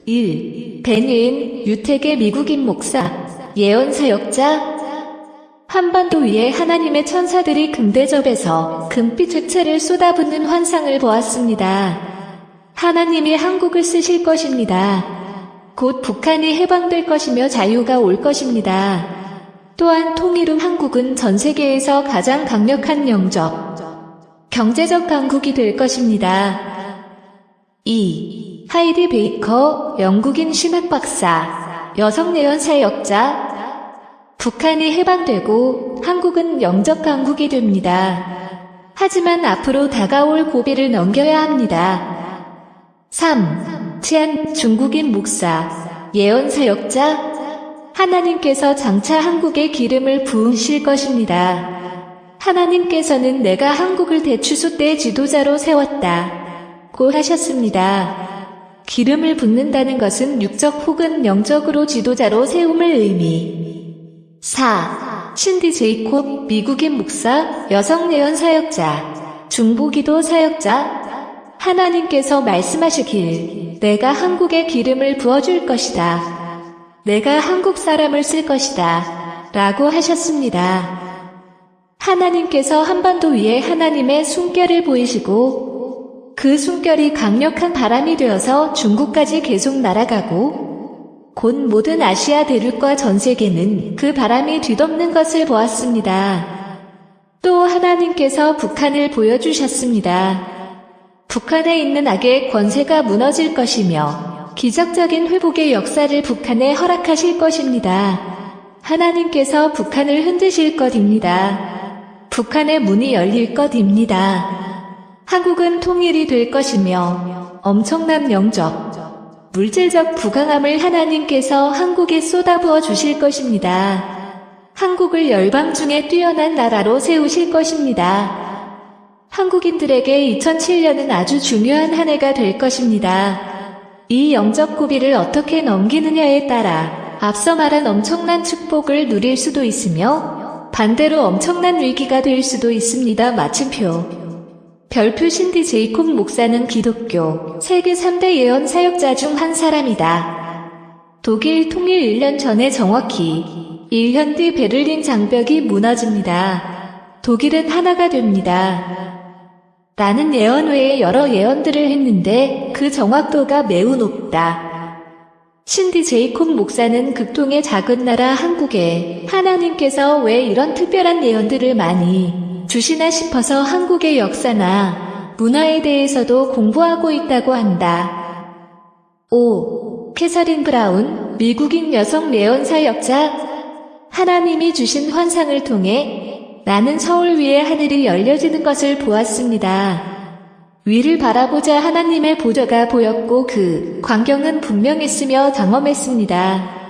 1. 베니인 유택의 미국인 목사, 예언 사역자. 한반도 위에 하나님의 천사들이 금대접에서 금빛 흑채를 쏟아붓는 환상을 보았습니다. 하나님이 한국을 쓰실 것입니다. 곧 북한이 해방될 것이며 자유가 올 것입니다. 또한 통일 후 한국은 전 세계에서 가장 강력한 영적, 경제적 강국이 될 것입니다. 2. 하이디 베이커, 영국인 신학 박사, 여성 예언 사역자. 북한이 해방되고 한국은 영적 강국이 됩니다. 하지만 앞으로 다가올 고비를 넘겨야 합니다. 3. 치안 중국인 목사, 예언 사역자. 하나님께서 장차 한국에 기름을 부으실 것입니다. 하나님께서는 내가 한국을 대추수 때 지도자로 세웠다 고 하셨습니다. 기름을 붓는다는 것은 육적 혹은 영적으로 지도자로 세움을 의미. 4. 신디 제이콥, 미국인 목사, 여성 예언 사역자, 중보기도 사역자. 하나님께서 말씀하시길, 내가 한국에 기름을 부어줄 것이다. 내가 한국 사람을 쓸 것이다. 라고 하셨습니다. 하나님께서 한반도 위에 하나님의 숨결을 보이시고 그 숨결이 강력한 바람이 되어서 중국까지 계속 날아가고 곧 모든 아시아 대륙과 전 세계는 그 바람이 뒤덮는 것을 보았습니다. 또 하나님께서 북한을 보여주셨습니다. 북한에 있는 악의 권세가 무너질 것이며 기적적인 회복의 역사를 북한에 허락하실 것입니다. 하나님께서 북한을 흔드실 것입니다. 북한의 문이 열릴 것입니다. 한국은 통일이 될 것이며 엄청난 영적, 물질적 부강함을 하나님께서 한국에 쏟아부어 주실 것입니다. 한국을 열방 중에 뛰어난 나라로 세우실 것입니다. 한국인들에게 2007년은 아주 중요한 한 해가 될 것입니다. 이 영적 고비를 어떻게 넘기느냐에 따라 앞서 말한 엄청난 축복을 누릴 수도 있으며 반대로 엄청난 위기가 될 수도 있습니다. 마침표. 별표 신디 제이콥 목사는 기독교 세계 3대 예언 사역자 중 한 사람이다. 독일 통일 1년 전에 정확히 1년 뒤 베를린 장벽이 무너집니다. 독일은 하나가 됩니다. 나는 예언 외에 여러 예언들을 했는데 그 정확도가 매우 높다. 신디 제이콥 목사는 극동의 작은 나라 한국에 하나님께서 왜 이런 특별한 예언들을 많이 주시나 싶어서 한국의 역사나 문화에 대해서도 공부하고 있다고 한다. 5. 캐서린 브라운, 미국인 여성 예언 사역자. 하나님이 주신 환상을 통해 나는 서울 위에 하늘이 열려지는 것을 보았습니다. 위를 바라보자 하나님의 보좌가 보였고 그 광경은 분명했으며 장엄했습니다.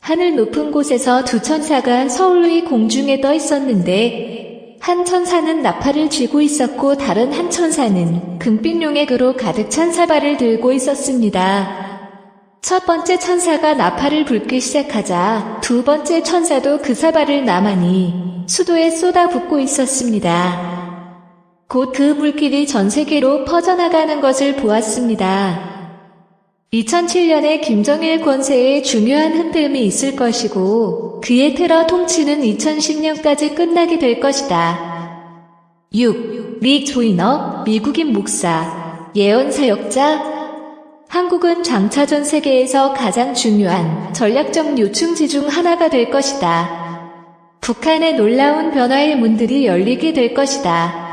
하늘 높은 곳에서 두 천사가 서울 위 공중에 떠 있었는데 한 천사는 나팔을 쥐고 있었고 다른 한 천사는 금빛 용액으로 가득 찬 사발을 들고 있었습니다. 첫 번째 천사가 나팔을 불기 시작하자 두 번째 천사도 그 사발을 나만이 수도에 쏟아붓고 있었습니다. 곧 그 물길이 전 세계로 퍼져나가는 것을 보았습니다. 2007년에 김정일 권세에 중요한 흔들림이 있을 것이고 그의 테러 통치는 2010년까지 끝나게 될 것이다. 6. 릭 조이너, 미국인 목사, 예언 사역자. 한국은 장차 전 세계에서 가장 중요한 전략적 요충지 중 하나가 될 것이다. 북한의 놀라운 변화의 문들이 열리게 될 것이다.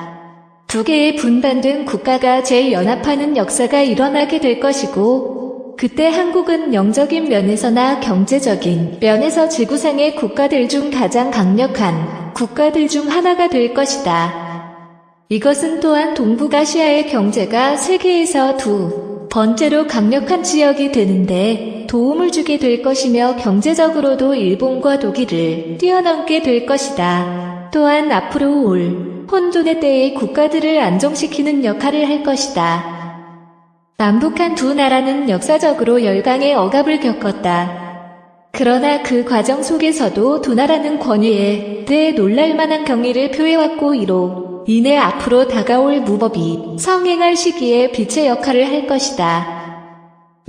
두 개의 분반된 국가가 재연합하는 역사가 일어나게 될 것이고 그때 한국은 영적인 면에서나 경제적인 면에서 지구상의 국가들 중 가장 강력한 국가들 중 하나가 될 것이다. 이것은 또한 동북아시아의 경제가 세계에서 두 번째로 강력한 지역이 되는데 도움을 주게 될 것이며 경제적으로도 일본과 독일을 뛰어넘게 될 것이다. 또한 앞으로 올 혼돈의 때에 국가들을 안정시키는 역할을 할 것이다. 남북한 두 나라는 역사적으로 열강의 억압을 겪었다. 그러나 그 과정 속에서도 두 나라는 권위에 대해 놀랄만한 경의를 표해왔고 이로 인해 앞으로 다가올 무법이 성행할 시기에 빛의 역할을 할 것이다.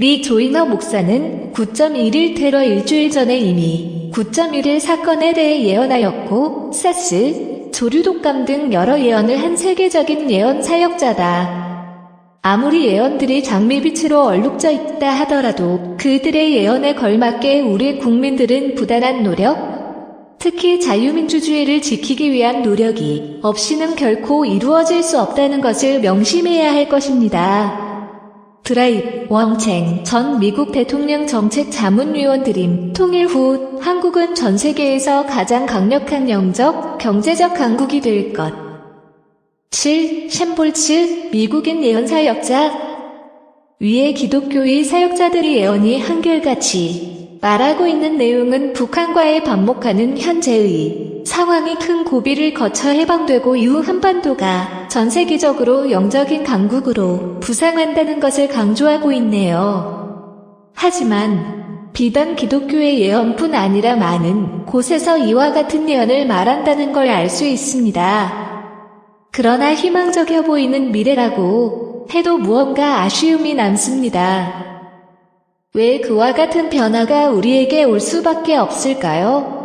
리 조이너 목사는 9.11 테러 일주일 전에 이미 9.11 사건에 대해 예언하였고 사스, 조류독감 등 여러 예언을 한 세계적인 예언 사역자다. 아무리 예언들이 장밋빛으로 얼룩져 있다 하더라도 그들의 예언에 걸맞게 우리 국민들은 부단한 노력, 특히 자유민주주의를 지키기 위한 노력이 없이는 결코 이루어질 수 없다는 것을 명심해야 할 것입니다. 드라입 왕챙 전 미국 대통령 정책 자문위원 드림 통일 후 한국은 전 세계에서 가장 강력한 영적, 경제적 강국이 될 것. 7. 샘볼츠 미국인 예언 사역자 위의 기독교의 사역자들의 예언이 한결같이 말하고 있는 내용은 북한과의 반목하는 현재의 상황이 큰 고비를 거쳐 해방되고 이후 한반도가 전 세계적으로 영적인 강국으로 부상한다는 것을 강조하고 있네요. 하지만 비단 기독교의 예언뿐 아니라 많은 곳에서 이와 같은 예언을 말한다는 걸 알 수 있습니다. 그러나 희망적이어 보이는 미래라고 해도 무언가 아쉬움이 남습니다. 왜 그와 같은 변화가 우리에게 올 수밖에 없을까요?